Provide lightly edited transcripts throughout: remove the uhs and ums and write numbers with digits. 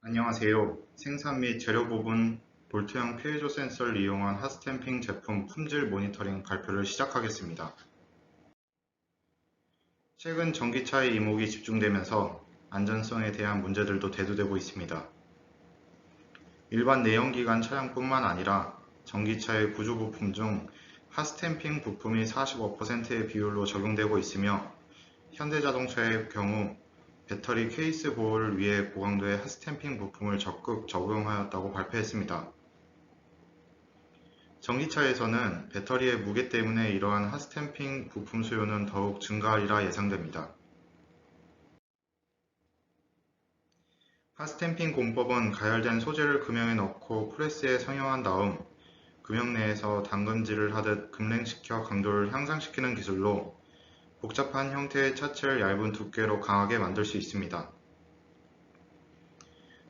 안녕하세요. 생산 및 재료 부분 볼트형 피에조 센서를 이용한 핫스탬핑 제품 품질 모니터링 발표를 시작하겠습니다. 최근 전기차의 이목이 집중되면서 안전성에 대한 문제들도 대두되고 있습니다. 일반 내연기관 차량뿐만 아니라 전기차의 구조 부품 중 핫스탬핑 부품이 45%의 비율로 적용되고 있으며 현대자동차의 경우 배터리 케이스 보호를 위해 고강도의 핫스탬핑 부품을 적극 적용하였다고 발표했습니다. 전기차에서는 배터리의 무게 때문에 이러한 핫스탬핑 부품 수요는 더욱 증가하리라 예상됩니다. 핫스탬핑 공법은 가열된 소재를 금형에 넣고 프레스에 상용한 다음 금형 내에서 당근질을 하듯 급냉시켜 강도를 향상시키는 기술로 복잡한 형태의 차체를 얇은 두께로 강하게 만들 수 있습니다.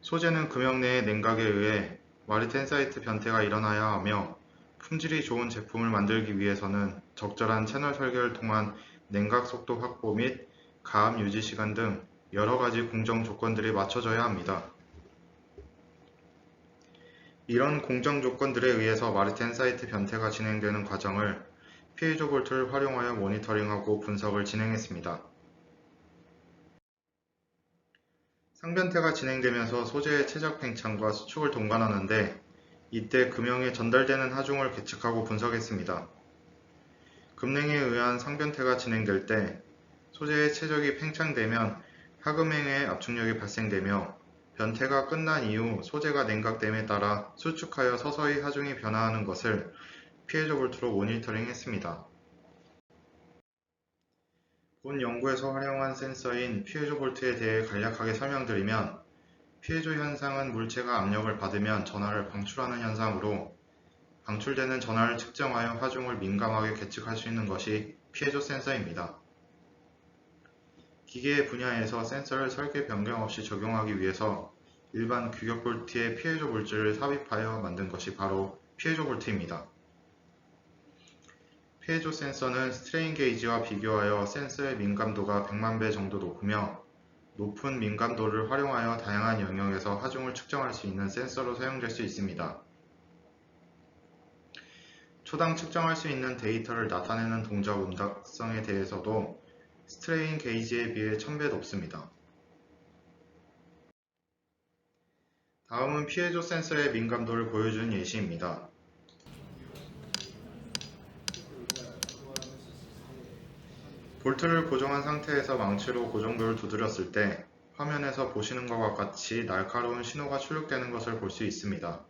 소재는 금형 내의 냉각에 의해 마르텐사이트 변태가 일어나야 하며 품질이 좋은 제품을 만들기 위해서는 적절한 채널 설계를 통한 냉각 속도 확보 및 가압 유지 시간 등 여러 가지 공정 조건들이 맞춰져야 합니다. 이런 공정 조건들에 의해서 마르텐사이트 변태가 진행되는 과정을 피에조 볼트를 활용하여 모니터링하고 분석을 진행했습니다. 상변태가 진행되면서 소재의 최적 팽창과 수축을 동반하는데 이때 금형에 전달되는 하중을 계측하고 분석했습니다. 급냉에 의한 상변태가 진행될 때 소재의 최적이 팽창되면 하금행의 압축력이 발생되며 변태가 끝난 이후 소재가 냉각됨에 따라 수축하여 서서히 하중이 변화하는 것을 피에조 볼트로 모니터링했습니다. 본 연구에서 활용한 센서인 피에조 볼트에 대해 간략하게 설명드리면 피에조 현상은 물체가 압력을 받으면 전하를 방출하는 현상으로 방출되는 전하를 측정하여 하중을 민감하게 계측할 수 있는 것이 피에조 센서입니다. 기계의 분야에서 센서를 설계 변경 없이 적용하기 위해서 일반 규격 볼트에 피에조 볼트를 삽입하여 만든 것이 바로 피에조 볼트입니다. 피에조 센서는 스트레인 게이지와 비교하여 센서의 민감도가 100만 배 정도 높으며 높은 민감도를 활용하여 다양한 영역에서 하중을 측정할 수 있는 센서로 사용될 수 있습니다. 초당 측정할 수 있는 데이터를 나타내는 동작 음각성에 대해서도 스트레인 게이지에 비해 1000배 높습니다. 다음은 피에조 센서의 민감도를 보여주는 예시입니다. 볼트를 고정한 상태에서 망치로 고정도를 두드렸을 때 화면에서 보시는 것과 같이 날카로운 신호가 출력되는 것을 볼 수 있습니다.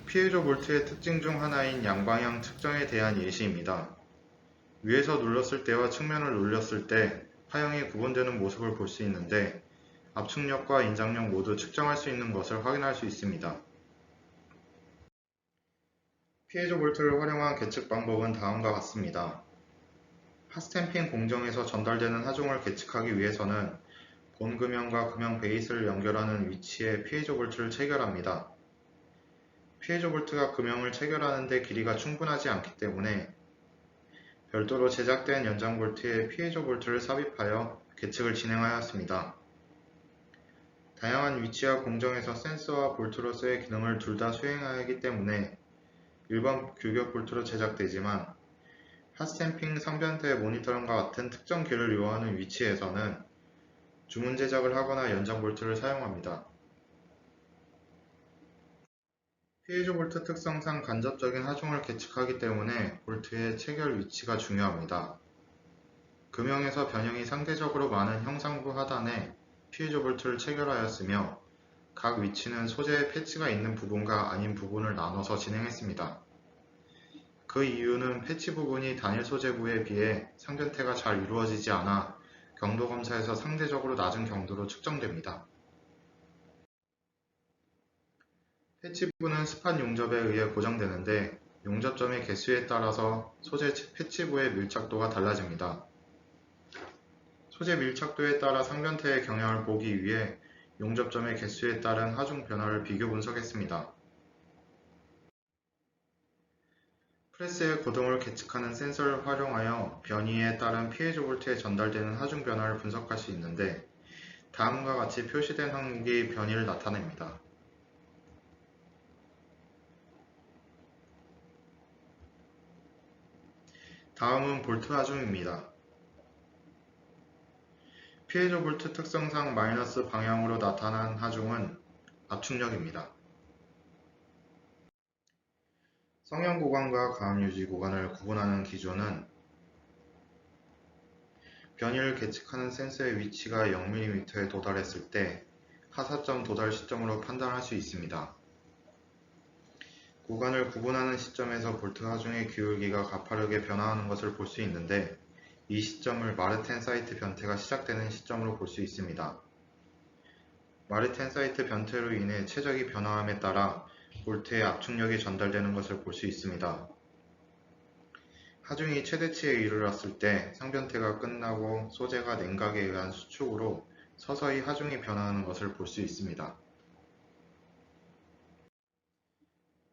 피에조 볼트의 특징 중 하나인 양방향 측정에 대한 예시입니다. 위에서 눌렀을 때와 측면을 눌렸을 때 파형이 구분되는 모습을 볼 수 있는데 압축력과 인장력 모두 측정할 수 있는 것을 확인할 수 있습니다. 피에조 볼트를 활용한 계측 방법은 다음과 같습니다. 핫스탬핑 공정에서 전달되는 하중을 계측하기 위해서는 본 금형과 금형 베이스를 연결하는 위치에 피에조 볼트를 체결합니다. 피에조 볼트가 금형을 체결하는 데 길이가 충분하지 않기 때문에 별도로 제작된 연장 볼트에 피에조 볼트를 삽입하여 계측을 진행하였습니다. 다양한 위치와 공정에서 센서와 볼트로서의 기능을 둘 다 수행해야 하기 때문에 일반 규격 볼트로 제작되지만 핫스탬핑 상변태 모니터링과 같은 특정 길을 요하는 위치에서는 주문 제작을 하거나 연장 볼트를 사용합니다. 피에조 볼트 특성상 간접적인 하중을 계측하기 때문에 볼트의 체결 위치가 중요합니다. 금형에서 변형이 상대적으로 많은 형상부 하단에 피에조 볼트를 체결하였으며 각 위치는 소재에 패치가 있는 부분과 아닌 부분을 나눠서 진행했습니다. 그 이유는 패치 부분이 단일 소재부에 비해 상변태가 잘 이루어지지 않아 경도 검사에서 상대적으로 낮은 경도로 측정됩니다. 패치부는 스팟 용접에 의해 고정되는데 용접점의 개수에 따라서 소재 패치부의 밀착도가 달라집니다. 소재 밀착도에 따라 상변태의 경향을 보기 위해 용접점의 개수에 따른 하중 변화를 비교 분석했습니다. 프레스의 고동을 계측하는 센서를 활용하여 변이에 따른 pH 볼트에 전달되는 하중 변화를 분석할 수 있는데 다음과 같이 표시된 항목이 변이를 나타냅니다. 다음은 볼트 하중입니다. pH 볼트 특성상 마이너스 방향으로 나타난 하중은 압축력입니다. 성형 구간과 가압 유지 구간을 구분하는 기준은 변이를 계측하는 센서의 위치가 0mm에 도달했을 때 하사점 도달 시점으로 판단할 수 있습니다. 구간을 구분하는 시점에서 볼트 하중의 기울기가 가파르게 변화하는 것을 볼 수 있는데 이 시점을 마르텐사이트 변태가 시작되는 시점으로 볼 수 있습니다. 마르텐사이트 변태로 인해 최적이 변화함에 따라 볼트에 압축력이 전달되는 것을 볼 수 있습니다. 하중이 최대치에 이르렀을 때 상변태가 끝나고 소재가 냉각에 의한 수축으로 서서히 하중이 변화하는 것을 볼 수 있습니다.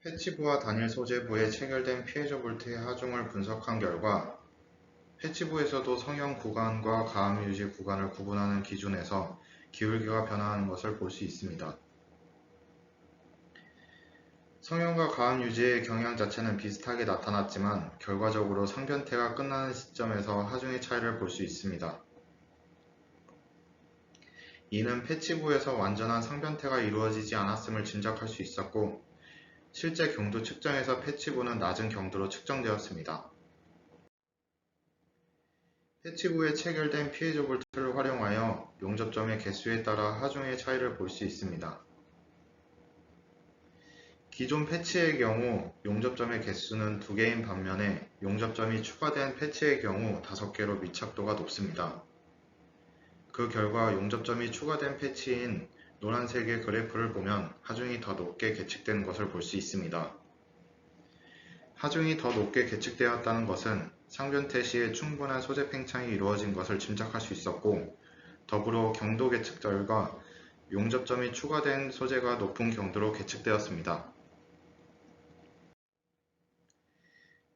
패치부와 단일 소재부에 체결된 pH 볼트의 하중을 분석한 결과 패치부에서도 성형 구간과 가압 유지 구간을 구분하는 기준에서 기울기가 변화하는 것을 볼 수 있습니다. 성형과 가압 유지의 경향 자체는 비슷하게 나타났지만 결과적으로 상변태가 끝나는 시점에서 하중의 차이를 볼 수 있습니다. 이는 패치부에서 완전한 상변태가 이루어지지 않았음을 짐작할 수 있었고 실제 경도 측정에서 패치부는 낮은 경도로 측정되었습니다. 패치부에 체결된 pH 볼트를 활용하여 용접점의 개수에 따라 하중의 차이를 볼 수 있습니다. 기존 패치의 경우 용접점의 개수는 2개인 반면에 용접점이 추가된 패치의 경우 5개로 밀착도가 높습니다. 그 결과 용접점이 추가된 패치인 노란색의 그래프를 보면 하중이 더 높게 계측되는 것을 볼 수 있습니다. 하중이 더 높게 계측되었다는 것은 상변태 시에 충분한 소재 팽창이 이루어진 것을 짐작할 수 있었고 더불어 경도 계측 결과 용접점이 추가된 소재가 높은 경도로 계측되었습니다.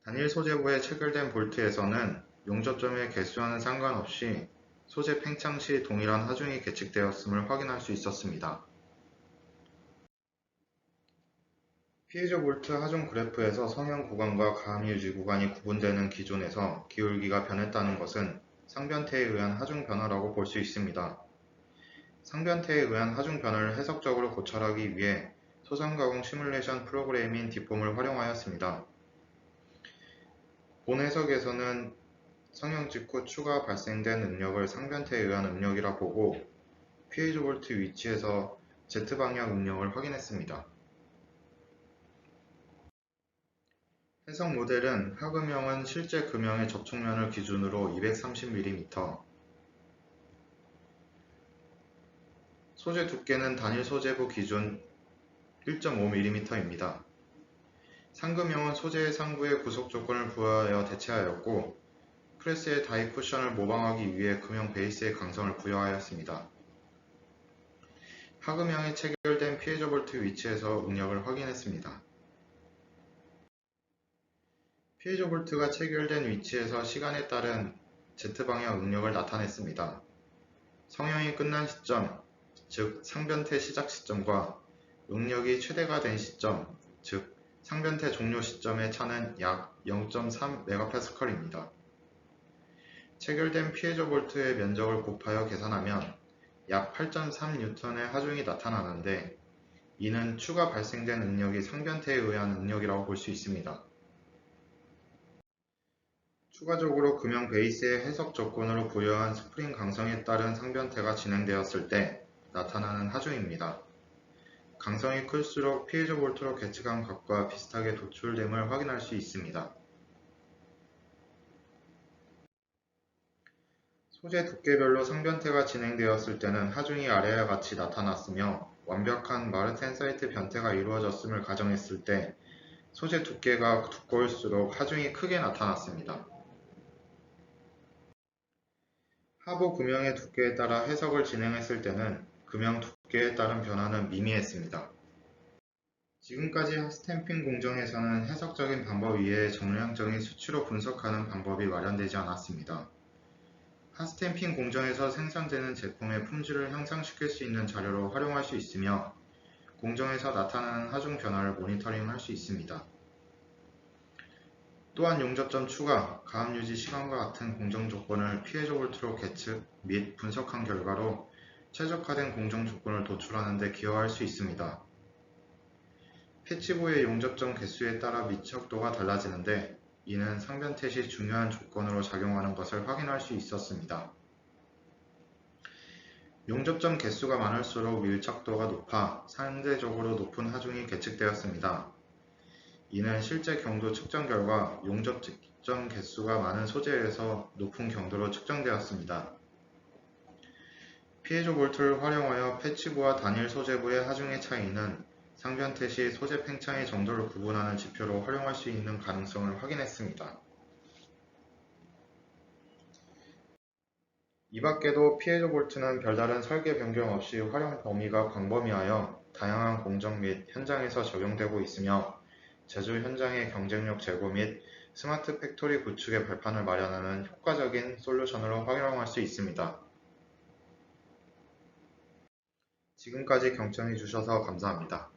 단일 소재부에 체결된 볼트에서는 용접점의 개수와는 상관없이 소재 팽창 시 동일한 하중이 계측되었음을 확인할 수 있었습니다. pH 볼트 하중 그래프에서 성형 구간과 가압 유지 구간이 구분되는 기준에서 기울기가 변했다는 것은 상변태에 의한 하중 변화라고 볼 수 있습니다. 상변태에 의한 하중 변화를 해석적으로 고찰하기 위해 소상 가공 시뮬레이션 프로그램인 딥폼을 활용하였습니다. 본 해석에서는 성형 직후 추가 발생된 응력을 상변태에 의한 응력이라 보고 pH 볼트 위치에서 Z방향 응력을 확인했습니다. 해석 모델은 하금형은 실제 금형의 접촉면을 기준으로 230mm, 소재 두께는 단일 소재부 기준 1.5mm입니다. 상금형은 소재의 상부에 구속 조건을 부여하여 대체하였고 프레스의 다이 쿠션을 모방하기 위해 금형 베이스에 강성을 부여하였습니다. 하금형에 체결된 pH 볼트 위치에서 응력을 확인했습니다. pH 볼트가 체결된 위치에서 시간에 따른 Z방향 응력을 나타냈습니다. 성형이 끝난 시점, 즉 상변태 시작 시점과 응력이 최대가 된 시점, 즉 상변태 종료 시점의 차는 약 0.3MPa입니다. 체결된 pH 볼트의 면적을 곱하여 계산하면 약 8.3N의 하중이 나타나는데 이는 추가 발생된 응력이 상변태에 의한 응력이라고 볼 수 있습니다. 추가적으로 금형 베이스의 해석 조건으로 부여한 스프링 강성에 따른 상변태가 진행되었을 때 나타나는 하중입니다. 강성이 클수록 pH 볼트로 계측한 값과 비슷하게 도출됨을 확인할 수 있습니다. 소재 두께별로 상변태가 진행되었을 때는 하중이 아래와 같이 나타났으며 완벽한 마르텐사이트 변태가 이루어졌음을 가정했을 때 소재 두께가 두꺼울수록 하중이 크게 나타났습니다. 하부 금형의 두께에 따라 해석을 진행했을 때는 금형 두께에 따른 변화는 미미했습니다. 지금까지 핫스탬핑 공정에서는 해석적인 방법 이외에 정량적인 수치로 분석하는 방법이 마련되지 않았습니다. 핫스탬핑 공정에서 생산되는 제품의 품질을 향상시킬 수 있는 자료로 활용할 수 있으며 공정에서 나타나는 하중 변화를 모니터링할 수 있습니다. 또한 용접점 추가, 가압 유지 시간과 같은 공정 조건을 피해자 볼트로 계측 및 분석한 결과로 최적화된 공정 조건을 도출하는 데 기여할 수 있습니다. 패치부의 용접점 개수에 따라 밀착도가 달라지는데 이는 상변태 시 중요한 조건으로 작용하는 것을 확인할 수 있었습니다. 용접점 개수가 많을수록 밀착도가 높아 상대적으로 높은 하중이 계측되었습니다. 이는 실제 경도 측정 결과 용접점 개수가 많은 소재에서 높은 경도로 측정되었습니다. 피에조 볼트를 활용하여 패치부와 단일 소재부의 하중의 차이는 상변태 시 소재 팽창의 정도를 구분하는 지표로 활용할 수 있는 가능성을 확인했습니다. 이 밖에도 피에조 볼트는 별다른 설계 변경 없이 활용 범위가 광범위하여 다양한 공정 및 현장에서 적용되고 있으며 제조 현장의 경쟁력 제고 및 스마트 팩토리 구축의 발판을 마련하는 효과적인 솔루션으로 활용할 수 있습니다. 지금까지 경청해 주셔서 감사합니다.